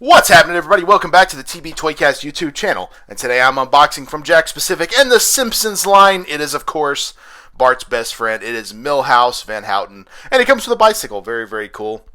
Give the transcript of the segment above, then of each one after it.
What's happening, everybody? Welcome back to the TB Toycast YouTube channel. And today I'm unboxing from Jakks Pacific and the Simpsons line. It is, of course, Bart's best friend. It is Milhouse Van Houten. And it comes with a bicycle. Very, very cool.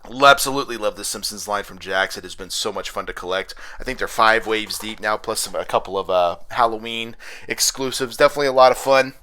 Absolutely love the Simpsons line from Jakks. It has been so much fun to collect. I think they're 5 waves deep now, plus a couple of Halloween exclusives. Definitely a lot of fun.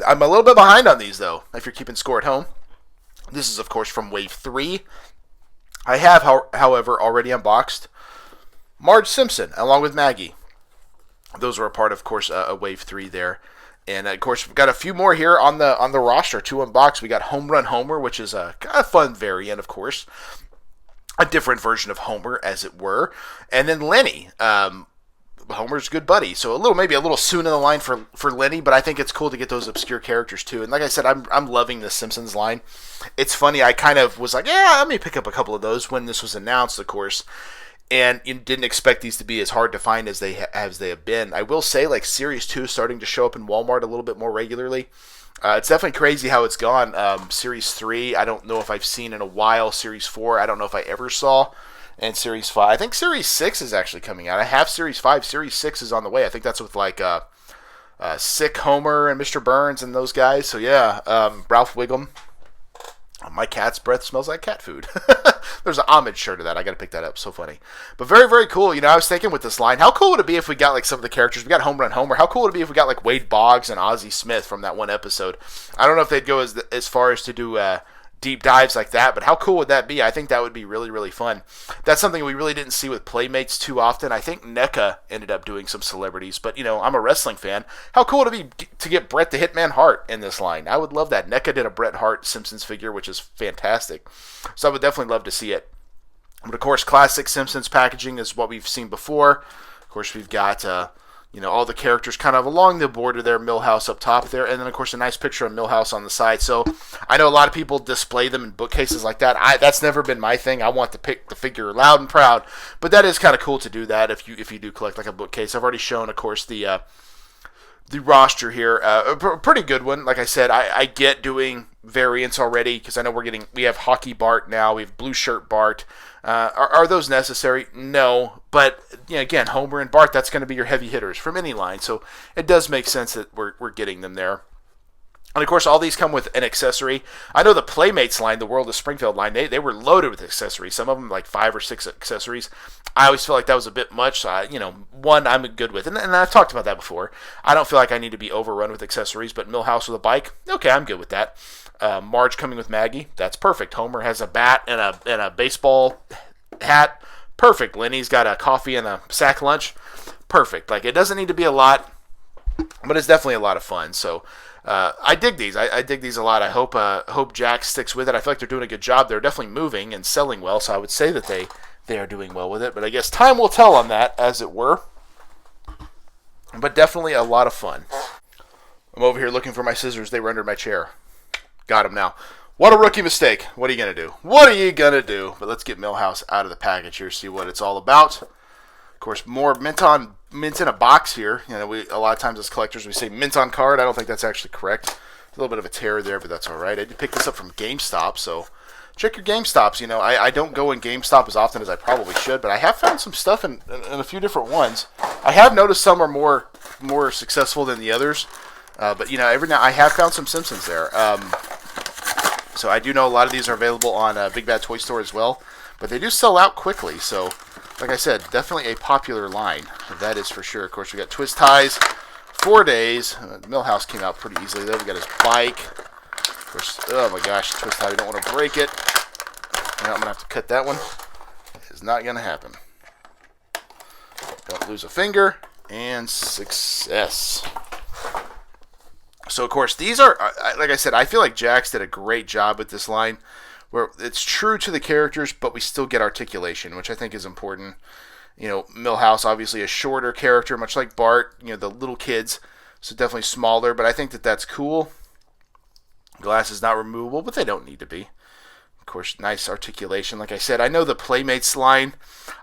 I'm a little bit behind on these, though, if you're keeping score at home. This is, of course, from Wave 3. I have, however, already unboxed Marge Simpson along with Maggie. Those were a part of course, a Wave 3 there. And, of course, we've got a few more here on the roster to unbox. We got Home Run Homer, which is a kind of fun variant, of course. A different version of Homer, as it were. And then Lenny, Homer's good buddy. So maybe a little soon in the line for Lenny, but I think it's cool to get those obscure characters too. And like I said, I'm loving the Simpsons line. It's funny, I kind of was like, yeah, let me pick up a couple of those when this was announced, of course. And you didn't expect these to be as hard to find as they have been. I will say, like, Series 2 is starting to show up in Walmart a little bit more regularly. It's definitely crazy how it's gone. Series 3, I don't know if I've seen in a while. Series 4, I don't know if I ever saw. And Series 5. I think Series 6 is actually coming out. I have Series 5. Series 6 is on the way. I think that's with, like, Sick Homer and Mr. Burns and those guys. So, yeah, Ralph Wiggum. My cat's breath smells like cat food. There's an homage shirt of that. I got to pick that up. So funny. But very, very cool. You know, I was thinking with this line, how cool would it be if we got, like, some of the characters? We got Home Run Homer. How cool would it be if we got, like, Wade Boggs and Ozzie Smith from that one episode? I don't know if they'd go as far as to do deep dives like that, but how cool would that be? I think that would be really, really fun. That's something we really didn't see with Playmates too often. I think NECA ended up doing some celebrities, but, you know, I'm a wrestling fan. How cool would it be to get Bret the Hitman Hart in this line? I would love that. NECA did a Bret Hart Simpsons figure, which is fantastic. So I would definitely love to see it. But, of course, classic Simpsons packaging is what we've seen before. Of course, we've got you know, all the characters kind of along the border there, Milhouse up top there, and then, of course, a nice picture of Milhouse on the side. So I know a lot of people display them in bookcases like that. That's never been my thing. I want to pick the figure loud and proud, but that is kind of cool to do that if you do collect like a bookcase. I've already shown, of course, the roster here, a pretty good one. Like I said, I get doing variants already because I know we have Hockey Bart now, we have Blue Shirt Bart. Are those necessary? No, but you know, again, Homer and Bart, that's going to be your heavy hitters from any line, so it does make sense that we're getting them there. And, of course, all these come with an accessory. I know the Playmates line, the World of Springfield line, they were loaded with accessories. Some of them, like 5 or 6 accessories. I always feel like that was a bit much. So you know, one I'm good with. And I've talked about that before. I don't feel like I need to be overrun with accessories, but Milhouse with a bike, okay, I'm good with that. Marge coming with Maggie, that's perfect. Homer has a bat and a baseball hat, perfect. Lenny's got a coffee and a sack lunch, perfect. Like, it doesn't need to be a lot, but it's definitely a lot of fun. So I dig these. I dig these a lot. I hope Jakks sticks with it. I feel like they're doing a good job. They're definitely moving and selling well, so I would say that they are doing well with it. But I guess time will tell on that, as it were. But definitely a lot of fun. I'm over here looking for my scissors. They were under my chair. Got them now. What a rookie mistake. What are you going to do? What are you going to do? But let's get Milhouse out of the package here, see what it's all about. Of course, more mint in a box here. You know, a lot of times as collectors we say mint on card. I don't think that's actually correct. A little bit of a tear there, but that's all right. I did pick this up from GameStop, so check your GameStops. You know, I don't go in GameStop as often as I probably should, but I have found some stuff in a few different ones. I have noticed some are more successful than the others, but you know, every now I have found some Simpsons there. So I do know a lot of these are available on Big Bad Toy Store as well, but they do sell out quickly. So, like I said, definitely a popular line. That is for sure. Of course, we got Twist Ties, 4 days. Millhouse came out pretty easily there. We got his bike. Of course, oh my gosh, Twist Tie. We don't want to break it. Now I'm going to have to cut that one. It's not going to happen. Don't lose a finger. And success. So, of course, these are, like I said, I feel like Jakks did a great job with this line, where it's true to the characters, but we still get articulation, which I think is important. You know, Milhouse, obviously a shorter character, much like Bart, you know, the little kids, so definitely smaller, but I think that that's cool. Glass is not removable, but they don't need to be. Of course, nice articulation. Like I said, I know the Playmates line,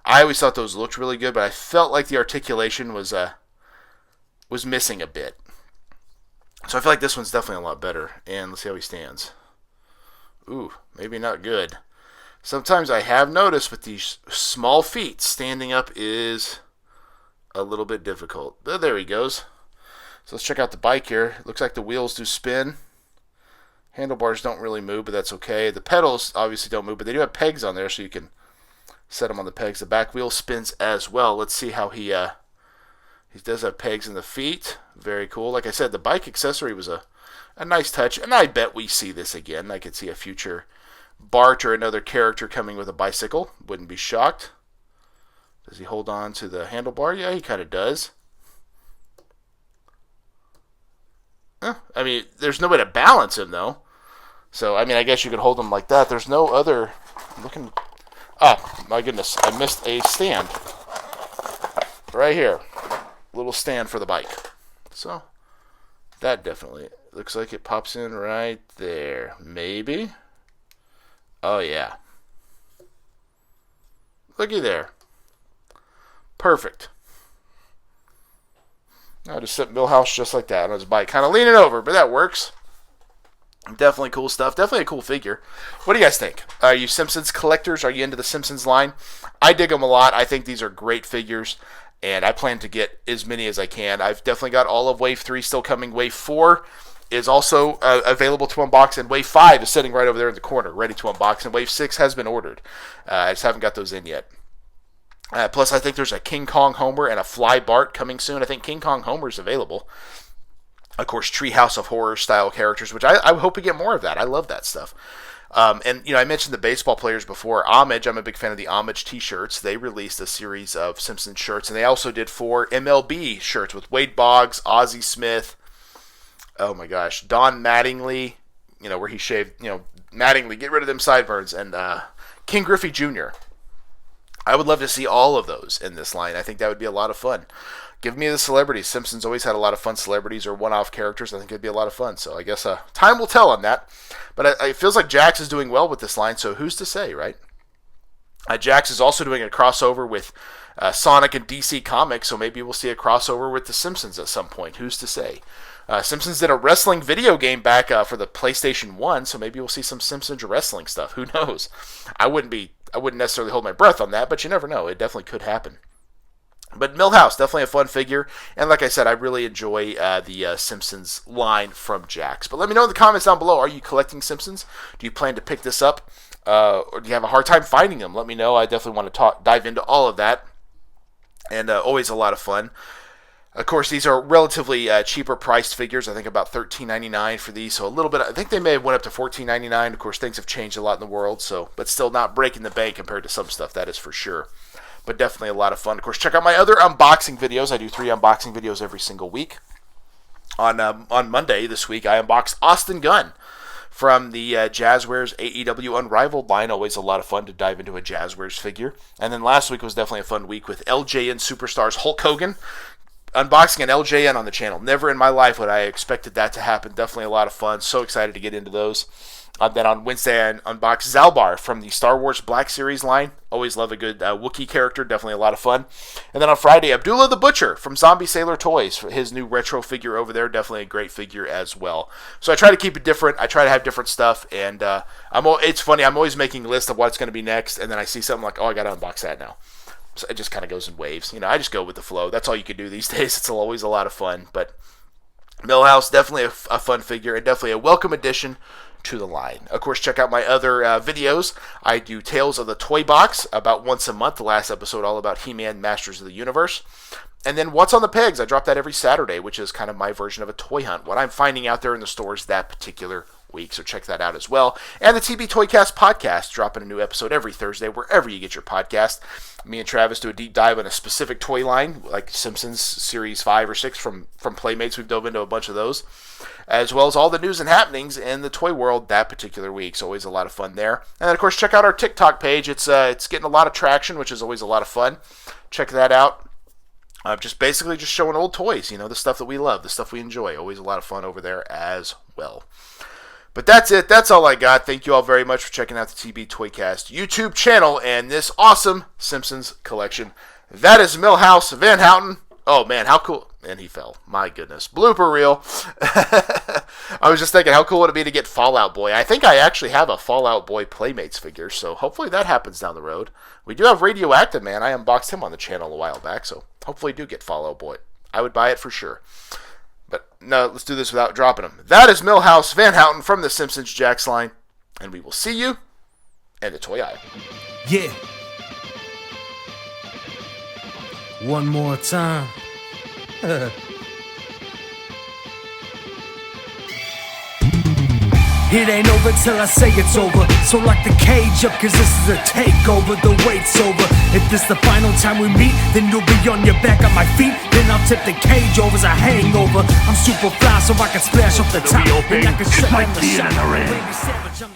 I always thought those looked really good, but I felt like the articulation was missing a bit. So I feel like this one's definitely a lot better. And let's see how he stands. Ooh, maybe not good. Sometimes I have noticed with these small feet, standing up is a little bit difficult. But there he goes. So let's check out the bike here. Looks like the wheels do spin. Handlebars don't really move, but that's okay. The pedals obviously don't move, but they do have pegs on there, so you can set them on the pegs. The back wheel spins as well. Let's see how he does have pegs in the feet. Very cool. Like I said, the bike accessory was a nice touch, and I bet we see this again. I could see a future Bart or another character coming with a bicycle. Wouldn't be shocked. Does he hold on to the handlebar? Yeah, he kind of does. I mean, there's no way to balance him, though. So, I mean, I guess you could hold him like that. There's no other... my goodness. I missed a stand. Right here. Little stand for the bike. So, that definitely looks like it pops in right there. Maybe. Oh, yeah. Looky there. Perfect. I just set Milhouse just like that on his bike. Kind of leaning over, but that works. Definitely cool stuff. Definitely a cool figure. What do you guys think? Are you Simpsons collectors? Are you into the Simpsons line? I dig them a lot. I think these are great figures, and I plan to get as many as I can. I've definitely got all of Wave 3 still coming. Wave 4 is also available to unbox, and Wave 5 is sitting right over there in the corner, ready to unbox, and Wave 6 has been ordered. I just haven't got those in yet. Plus, I think there's a King Kong Homer and a Fly Bart coming soon. I think King Kong Homer is available. Of course, Treehouse of Horror style characters, which I hope we get more of that. I love that stuff. And, I mentioned the baseball players before. Homage, I'm a big fan of the Homage t-shirts. They released a series of Simpsons shirts, and they also did 4 MLB shirts with Wade Boggs, Ozzie Smith, oh my gosh, Don Mattingly, where he shaved, Mattingly, get rid of them sideburns, and King Griffey Jr. I would love to see all of those in this line. I think that would be a lot of fun. Give me the celebrities. Simpsons always had a lot of fun celebrities or one-off characters. I think it'd be a lot of fun. So I guess time will tell on that. But it feels like Jakks is doing well with this line, so who's to say, right? Jakks is also doing a crossover with Sonic and DC Comics, so maybe we'll see a crossover with the Simpsons at some point. Who's to say? Simpsons did a wrestling video game back for the PlayStation 1, so maybe we'll see some Simpsons wrestling stuff. Who knows? I wouldn't necessarily hold my breath on that, but you never know. It definitely could happen. But Milhouse, definitely a fun figure. And like I said, I really enjoy the Simpsons line from Jakks. But let me know in the comments down below, are you collecting Simpsons? Do you plan to pick this up? Or do you have a hard time finding them? Let me know. I definitely want to dive into all of that. And always a lot of fun. Of course, these are relatively cheaper priced figures. I think about $13.99 for these. So a little bit, I think they may have went up to $14.99. Of course, things have changed a lot in the world. But still not breaking the bank compared to some stuff, that is for sure. But definitely a lot of fun. Of course, check out my other unboxing videos. I do 3 unboxing videos every single week. On Monday this week, I unboxed Austin Gunn from the Jazzwares AEW Unrivaled line. Always a lot of fun to dive into a Jazzwares figure. And then last week was definitely a fun week with LJN Superstars Hulk Hogan. Unboxing an LJN on the channel. Never in my life would I have expected that to happen. Definitely a lot of fun. So excited to get into those. Then on Wednesday, I unboxed Zalbar from the Star Wars Black Series line. Always love a good Wookiee character. Definitely a lot of fun. And then on Friday, Abdullah the Butcher from Zombie Sailor Toys. For his new retro figure over there. Definitely a great figure as well. So I try to keep it different. I try to have different stuff. And it's funny. I'm always making a list of what's going to be next. And then I see something like, oh, I got to unbox that now. So it just kind of goes in waves. I just go with the flow. That's all you can do these days. It's always a lot of fun. But Milhouse, definitely a fun figure. And definitely a welcome addition to the line. Of course, check out my other videos. I do Tales of the Toy Box about once a month. The last episode all about He-Man, Masters of the Universe. And then What's on the Pegs? I drop that every Saturday, which is kind of my version of a toy hunt. What I'm finding out there in the stores that particular week. So check that out as well. And the TB Toycast podcast, dropping a new episode every Thursday, wherever you get your podcast. Me and Travis do a deep dive on a specific toy line, like Simpsons Series 5 or 6 from Playmates. We've dove into a bunch of those, as well as all the news and happenings in the toy world that particular week. So always a lot of fun there. And then, of course, check out our TikTok page. It's getting a lot of traction, which is always a lot of fun. Check that out. Just showing old toys, the stuff that we love, the stuff we enjoy. Always a lot of fun over there as well. But that's it. That's all I got. Thank you all very much for checking out the TB Toycast YouTube channel and this awesome Simpsons collection. That is Milhouse Van Houten. Oh, man, how cool. And he fell. My goodness. Blooper reel. I was just thinking, how cool would it be to get Fallout Boy? I think I actually have a Fallout Boy Playmates figure, so hopefully that happens down the road. We do have Radioactive Man. I unboxed him on the channel a while back, so hopefully do get Fallout Boy. I would buy it for sure. But no, let's do this without dropping him. That is Milhouse Van Houten from the Simpsons Jakks line, and we will see you in the toy aisle. Yeah. One more time. It ain't over till I say it's over. So lock the cage up, cause this is a takeover. The wait's over. If this the final time we meet, then you'll be on your back on my feet. Then I'll tip the cage over as a hangover. I'm super fly so I can splash off the top. And I can shut down the shot.